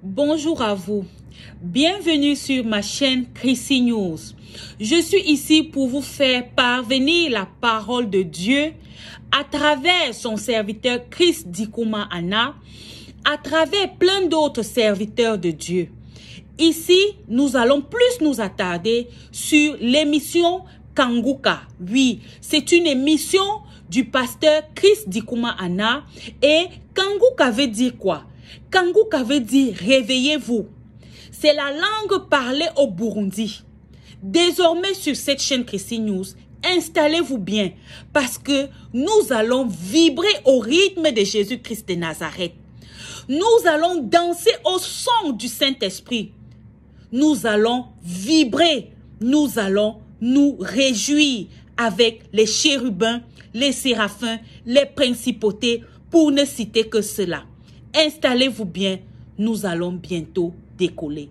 Bonjour à vous. Bienvenue sur ma chaîne Chrissy News. Je suis ici pour vous faire parvenir la parole de Dieu à travers son serviteur Chris Dikouma Anna, à travers plein d'autres serviteurs de Dieu. Ici, nous allons plus nous attarder sur l'émission Kanguka. Oui, c'est une émission du pasteur Chris Dikouma Anna. Et Kanguka veut dire quoi? Kanguka veut dire réveillez-vous. C'est la langue parlée au Burundi. Désormais sur cette chaîne Chrissy News, installez-vous bien parce que nous allons vibrer au rythme de Jésus-Christ de Nazareth. Nous allons danser au son du Saint-Esprit. Nous allons vibrer. Nous allons nous réjouir avec les chérubins, les séraphins, les principautés, pour ne citer que cela. Installez-vous bien, nous allons bientôt décoller.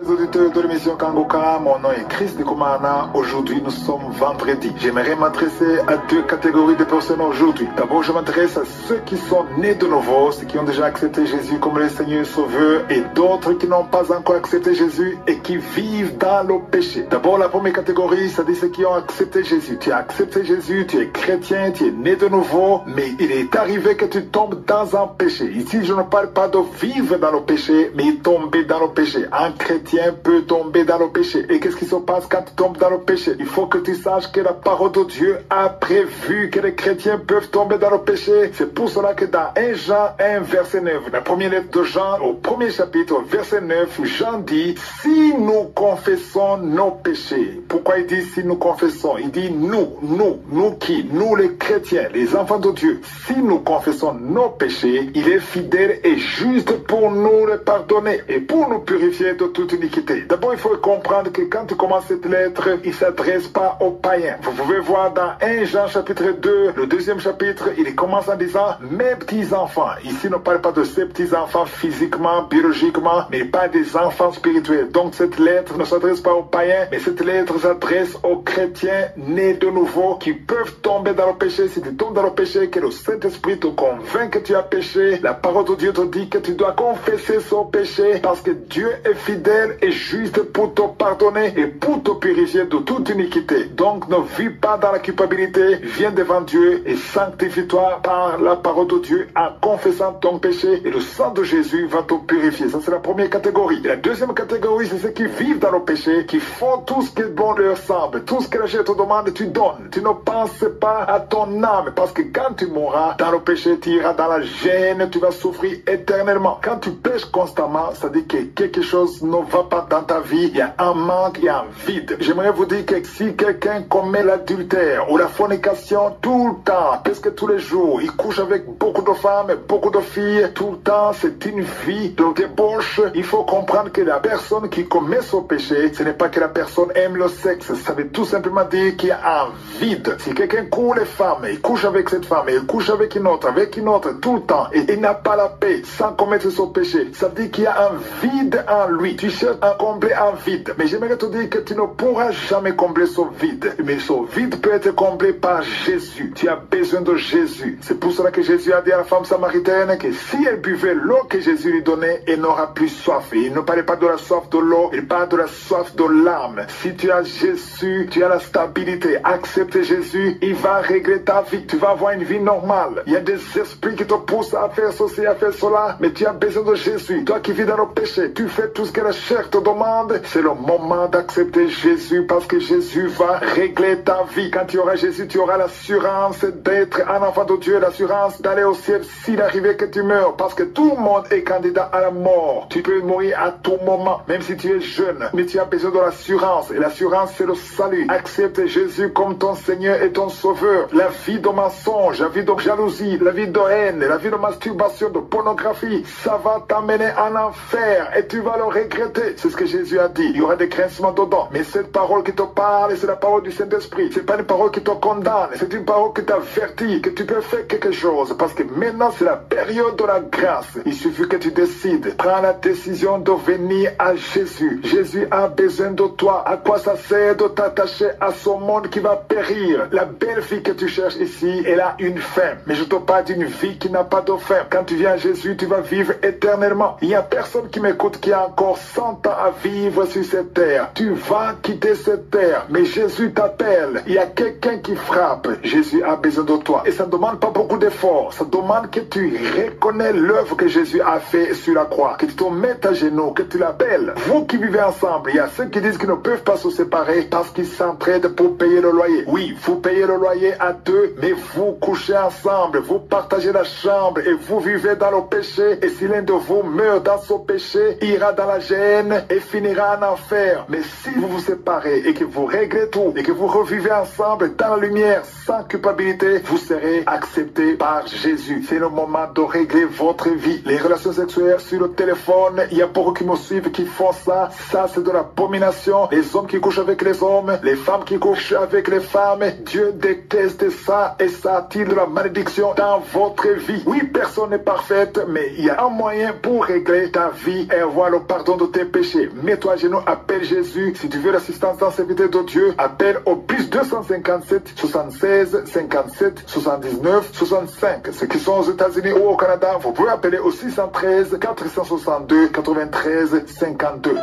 Les auditeurs de l'émission Kanguka, mon nom est Chris Dikouma Anna. Aujourd'hui, nous sommes vendredi. J'aimerais m'adresser à deux catégories de personnes aujourd'hui. D'abord, je m'adresse à ceux qui sont nés de nouveau, ceux qui ont déjà accepté Jésus comme le Seigneur et Sauveur, et d'autres qui n'ont pas encore accepté Jésus et qui vivent dans le péché. D'abord, la première catégorie, c'est ceux qui ont accepté Jésus. Tu as accepté Jésus, tu es chrétien, tu es né de nouveau, mais il est arrivé que tu tombes dans un péché. Ici, je ne parle pas de vivre dans le péché, mais tomber dans le péché. Un chrétien peut tomber dans le péché. Et qu'est-ce qui se passe quand tu tombes dans le péché? Il faut que tu saches que la parole de Dieu a prévu que les chrétiens peuvent tomber dans le péché. C'est pour cela que dans 1 Jean 1 verset 9, la première lettre de Jean, au premier chapitre, verset 9, Jean dit, si nous confessons nos péchés. Pourquoi il dit si nous confessons? Il dit nous qui? Nous les chrétiens, les enfants de Dieu. Si nous confessons nos péchés, il est fidèle et juste pour nous les pardonner et pour nous purifier de toute iniquité. D'abord, il faut comprendre que quand tu commences cette lettre, il ne s'adresse pas aux païens. Vous pouvez voir dans 1 Jean chapitre 2, le deuxième chapitre, il commence en disant mes petits-enfants. Ici, il ne parle pas de ces petits-enfants physiquement, biologiquement, mais pas des enfants spirituels. Donc, cette lettre ne s'adresse pas aux païens, mais cette lettre s'adresse aux chrétiens nés de nouveau qui peuvent tomber dans le péché. Si tu tombes dans le péché, que le Saint-Esprit te convainc que tu as péché, la parole de Dieu te dit que tu dois confesser son péché parce que Dieu est fidèle et juste pour te pardonner et pour te purifier de toute iniquité. Donc ne vis pas dans la culpabilité, viens devant Dieu et sanctifie-toi par la parole de Dieu en confessant ton péché et le sang de Jésus va te purifier. Ça c'est la première catégorie. Et la deuxième catégorie, c'est ceux qui vivent dans le péché, qui font tout ce qui bon leur semble. Tout ce que la chair te demande, tu donnes. Tu ne penses pas à ton âme parce que quand tu mourras dans le péché, tu iras dans la gêne, tu vas souffrir éternellement. Quand tu pêches constamment, ça dit que quelque chose ne va pas dans ta vie, il y a un manque, il y a un vide. J'aimerais vous dire que si quelqu'un commet l'adultère ou la fornication tout le temps, presque tous les jours, il couche avec beaucoup de femmes et beaucoup de filles, tout le temps, c'est une vie de débauche. Il faut comprendre que la personne qui commet ce péché, ce n'est pas que la personne aime le sexe, ça veut tout simplement dire qu'il y a un vide. Si quelqu'un court les femmes, il couche avec cette femme, il couche avec une autre tout le temps, et il n'a pas la paix sans commettre ce péché, ça veut dire qu'il y a un vide en lui. Tu cherches à combler un vide. Mais j'aimerais te dire que tu ne pourras jamais combler ce vide. Mais ce vide peut être comblé par Jésus. Tu as besoin de Jésus. C'est pour cela que Jésus a dit à la femme samaritaine que si elle buvait l'eau que Jésus lui donnait, elle n'aura plus soif. Et il ne parlait pas de la soif de l'eau, il parle de la soif de l'âme. Si tu as Jésus, tu as la stabilité. Accepte Jésus, il va régler ta vie. Tu vas avoir une vie normale. Il y a des esprits qui te poussent à faire ceci, à faire cela, mais tu as besoin de Jésus. Toi qui vis dans le péché, tu fais tout ce que la chair te demande, c'est le moment d'accepter Jésus parce que Jésus va régler ta vie. Quand tu auras Jésus, tu auras l'assurance d'être un enfant de Dieu, l'assurance d'aller au ciel s'il arrivait que tu meurs parce que tout le monde est candidat à la mort. Tu peux mourir à tout moment, même si tu es jeune, mais tu as besoin de l'assurance et l'assurance c'est le salut. Accepte Jésus comme ton Seigneur et ton Sauveur. La vie de mensonge, la vie de jalousie, la vie de haine, la vie de masturbation, de pornographie, ça va t'amener en enfer et tu vas le regretter vérité. C'est ce que Jésus a dit. Il y aura des grincements dedans. Mais cette parole qui te parle, c'est la parole du Saint-Esprit. C'est pas une parole qui te condamne. C'est une parole qui t'avertit que tu peux faire quelque chose. Parce que maintenant, c'est la période de la grâce. Il suffit que tu décides. Prends la décision de venir à Jésus. Jésus a besoin de toi. À quoi ça sert de t'attacher à ce monde qui va périr? La belle vie que tu cherches ici, elle a une fin. Mais je te parle d'une vie qui n'a pas de fin. Quand tu viens à Jésus, tu vas vivre éternellement. Il n'y a personne qui m'écoute qui a encore 100 ans à vivre sur cette terre. Tu vas quitter cette terre, mais Jésus t'appelle. Il y a quelqu'un qui frappe. Jésus a besoin de toi. Et ça ne demande pas beaucoup d'efforts. Ça demande que tu reconnais l'œuvre que Jésus a fait sur la croix. Que tu te mettes à genoux, que tu l'appelles. Vous qui vivez ensemble, il y a ceux qui disent qu'ils ne peuvent pas se séparer parce qu'ils s'entraident pour payer le loyer. Oui, vous payez le loyer à deux, mais vous couchez ensemble. Vous partagez la chambre et vous vivez dans le péché. Et si l'un de vous meurt dans ce péché, il ira dans la gêne et finira en enfer. Mais si vous vous séparez et que vous réglez tout et que vous revivez ensemble dans la lumière sans culpabilité, vous serez accepté par Jésus. C'est le moment de régler votre vie. Les relations sexuelles sur le téléphone, il y a beaucoup qui me suivent qui font ça. Ça, c'est de l'abomination. Les hommes qui couchent avec les hommes, les femmes qui couchent avec les femmes. Dieu déteste ça et ça attire de la malédiction dans votre vie. Oui, personne n'est parfaite, mais il y a un moyen pour régler ta vie et avoir le pardon de tes péchés. Mets-toi à genoux, appelle Jésus. Si tu veux l'assistance dans cette vie de Dieu, appelle au plus 257 76 57 79 65. Ceux qui sont aux États-Unis ou au Canada, vous pouvez appeler au 613 462 93 52.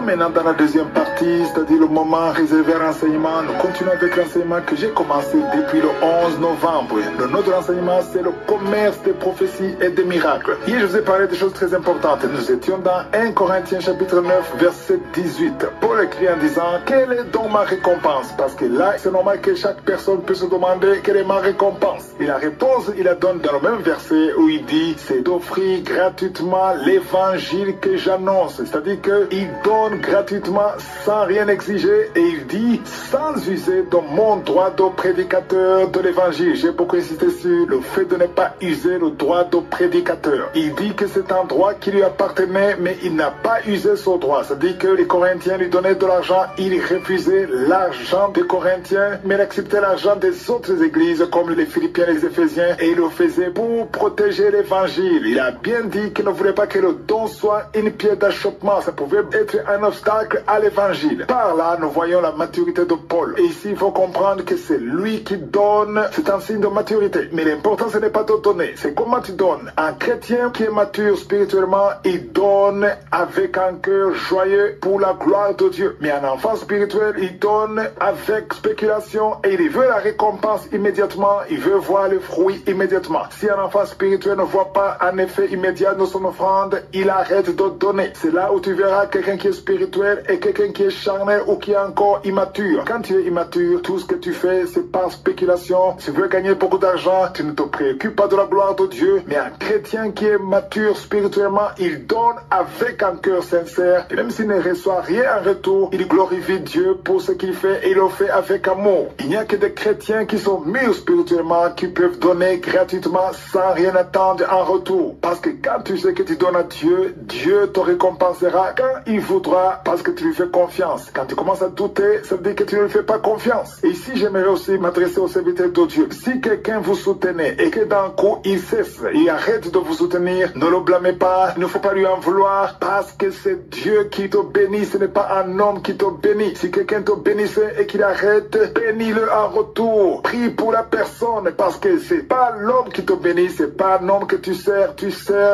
Maintenant dans la deuxième partie, c'est-à-dire le moment réservé à l'enseignement, nous continuons avec l'enseignement que j'ai commencé depuis le 11 novembre. Le nom de l'enseignement, c'est le commerce des prophéties et des miracles. Hier, je vous ai parlé de choses très importantes. Nous étions dans 1 Corinthiens chapitre 9, verset 18. Paul écrit en disant, quelle est donc ma récompense? Parce que là, c'est normal que chaque personne peut se demander quelle est ma récompense. Et la réponse, il la donne dans le même verset où il dit, c'est d'offrir gratuitement l'évangile que j'annonce. C'est-à-dire qu'il donne gratuitement sans rien exiger et il dit sans user de mon droit de prédicateur de l'évangile. J'ai beaucoup insisté sur le fait de ne pas user le droit de prédicateur. Il dit que c'est un droit qui lui appartenait mais il n'a pas usé ce droit. C'est-à-dire que les Corinthiens lui donnaient de l'argent, il refusait l'argent des Corinthiens mais il acceptait l'argent des autres églises comme les Philippiens et les Éphésiens et il le faisait pour protéger l'évangile. Il a bien dit qu'il ne voulait pas que le don soit une pierre d'achoppement. Ça pouvait être un obstacle à l'évangile. Par là, nous voyons la maturité de Paul. Et ici, il faut comprendre que c'est lui qui donne. C'est un signe de maturité. Mais l'important, ce n'est pas de donner. C'est comment tu donnes. Un chrétien qui est mature spirituellement, il donne avec un cœur joyeux pour la gloire de Dieu. Mais un enfant spirituel, il donne avec spéculation et il veut la récompense immédiatement. Il veut voir le fruit immédiatement. Si un enfant spirituel ne voit pas un effet immédiat de son offrande, il arrête de donner. C'est là où tu verras quelqu'un qui est spirituel et quelqu'un qui est charnel ou qui est encore immature. Quand tu es immature, tout ce que tu fais, c'est par spéculation. Si tu veux gagner beaucoup d'argent, tu ne te préoccupes pas de la gloire de Dieu. Mais un chrétien qui est mature spirituellement, il donne avec un cœur sincère. Et même s'il ne reçoit rien en retour, il glorifie Dieu pour ce qu'il fait et il le fait avec amour. Il n'y a que des chrétiens qui sont mûrs spirituellement qui peuvent donner gratuitement sans rien attendre en retour. Parce que quand tu sais que tu donnes à Dieu, Dieu te récompensera quand il voudra parce que tu lui fais confiance. Quand tu commences à douter, ça veut dire que tu ne lui fais pas confiance. Et ici, j'aimerais aussi m'adresser aux serviteurs de Dieu. Si quelqu'un vous soutenait et que d'un coup, il cesse, il arrête de vous soutenir, ne le blâmez pas, il ne faut pas lui en vouloir parce que c'est Dieu qui te bénit, ce n'est pas un homme qui te bénit. Si quelqu'un te bénissait et qu'il arrête, bénis-le en retour. Prie pour la personne parce que c'est pas l'homme qui te bénit, c'est pas un homme que tu sers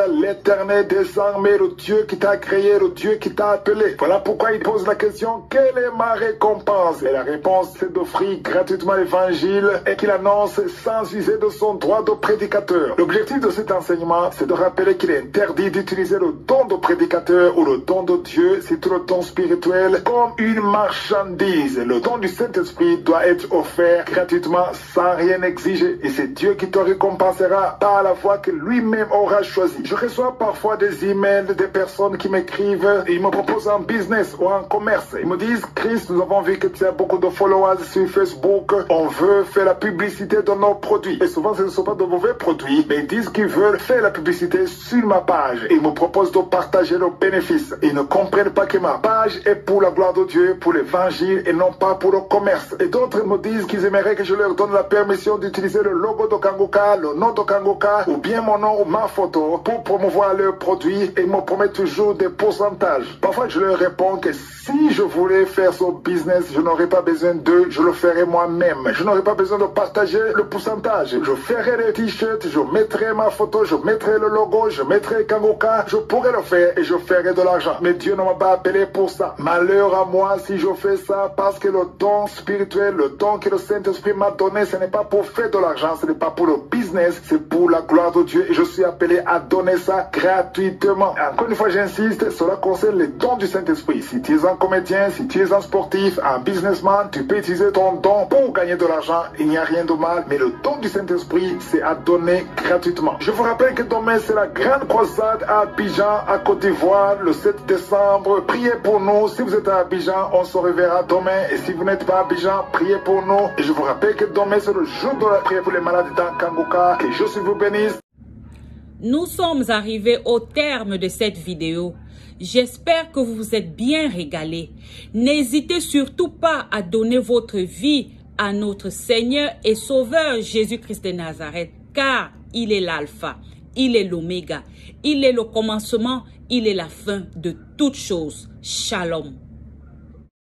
l'éternel des armées, le Dieu qui t'a créé, le Dieu qui t'a appelé. Voilà pourquoi il pose la question, quelle est ma récompense? Et la réponse, c'est d'offrir gratuitement l'évangile et qu'il annonce sans user de son droit de prédicateur. L'objectif de cet enseignement, c'est de rappeler qu'il est interdit d'utiliser le don de prédicateur ou le don de Dieu, c'est le don spirituel, comme une marchandise. Le don du Saint-Esprit doit être offert gratuitement sans rien exiger. Et c'est Dieu qui te récompensera par la voie que lui-même aura choisie. Je reçois parfois des emails des personnes qui m'écrivent et ils me proposent un business ou un commerce. Ils me disent, Christ, nous avons vu que tu as beaucoup de followers sur Facebook. On veut faire la publicité de nos produits. Et souvent, ce ne sont pas de mauvais produits, mais ils disent qu'ils veulent faire la publicité sur ma page. Et ils me proposent de partager leurs bénéfices. Ils ne comprennent pas que ma page est pour la gloire de Dieu, pour l'évangile et non pas pour le commerce. Et d'autres me disent qu'ils aimeraient que je leur donne la permission d'utiliser le logo de Kangoka, le nom de Kangoka, ou bien mon nom ou ma photo pour promouvoir leurs produits et me promettent toujours des pourcentages. Parfois, je leur réponds que si je voulais faire ce business, je n'aurais pas besoin d'eux, je le ferais moi-même. Je n'aurais pas besoin de partager le pourcentage. Je ferais les t-shirts, je mettrais ma photo, je mettrais le logo, je mettrais Kangoka, je pourrais le faire et je ferais de l'argent. Mais Dieu ne m'a pas appelé pour ça. Malheur à moi si je fais ça parce que le don spirituel, le don que le Saint-Esprit m'a donné, ce n'est pas pour faire de l'argent, ce n'est pas pour le business, c'est pour la gloire de Dieu et je suis appelé à donner ça gratuitement. Encore une fois, j'insiste, cela concerne les dons du Saint-Esprit. Si tu es un comédien, si tu es un sportif, un businessman, tu peux utiliser ton don pour gagner de l'argent, il n'y a rien de mal, mais le don du Saint-Esprit, c'est à donner gratuitement. Je vous rappelle que demain, c'est la grande croisade à Abidjan, à Côte d'Ivoire, le 7 décembre. Priez pour nous. Si vous êtes à Abidjan, on se reverra demain. Et si vous n'êtes pas à Abidjan, priez pour nous. Et je vous rappelle que demain, c'est le jour de la prière pour les malades dans Kangoka. Que Jésus vous bénisse. Nous sommes arrivés au terme de cette vidéo. J'espère que vous vous êtes bien régalés. N'hésitez surtout pas à donner votre vie à notre Seigneur et Sauveur Jésus-Christ de Nazareth, car il est l'alpha, il est l'oméga, il est le commencement, il est la fin de toutes choses. Shalom.